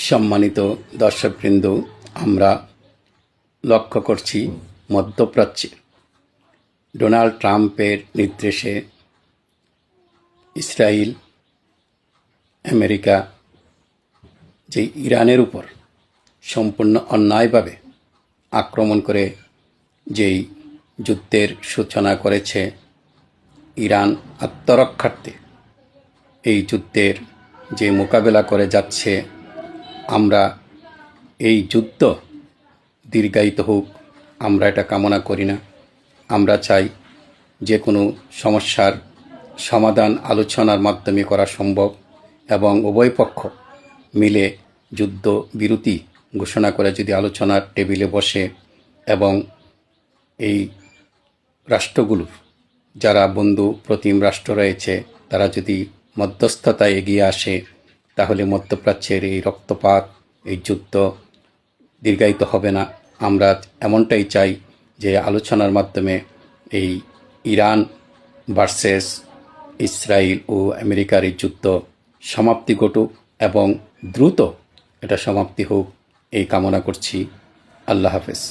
সম্মানিত দর্শকবৃন্দ, আমরা লক্ষ্য করছি মধ্যপ্রাচ্যে ডোনাল্ড ট্রাম্পের নির্দেশে ইসরায়েল, আমেরিকা যে ইরানের উপর সম্পূর্ণ অন্যায়ভাবে আক্রমণ করে যেই যুদ্ধের সূচনা করেছে ইরান আত্মরক্ষার্থে, এই যুদ্ধের যে মোকাবেলা করে যাচ্ছে, আমরা এই যুদ্ধ দীর্ঘায়িত হোক, আমরা এটা কামনা করি না। আমরা চাই যে কোনো সমস্যার সমাধান আলোচনার মাধ্যমে করা সম্ভব এবং উভয় পক্ষ মিলে যুদ্ধ বিরতি ঘোষণা করে যদি আলোচনার টেবিলে বসে এবং এই রাষ্ট্রগুলোর যারা বন্ধু প্রতিম রাষ্ট্র রয়েছে তারা যদি মধ্যস্থতায় এগিয়ে আসে, তাহলে মধ্যপ্রাচ্যের এই রক্তপাত, এই যুদ্ধ দীর্ঘায়িত হবে না। আমরা এমনটাই চাই যে আলোচনার মাধ্যমে এই ইরান ভার্সেস ইসরায়েল ও আমেরিকার এই যুদ্ধ সমাপ্তি ঘটুক এবং দ্রুত এটা সমাপ্তি হোক, এই কামনা করছি। আল্লাহ হাফেজ।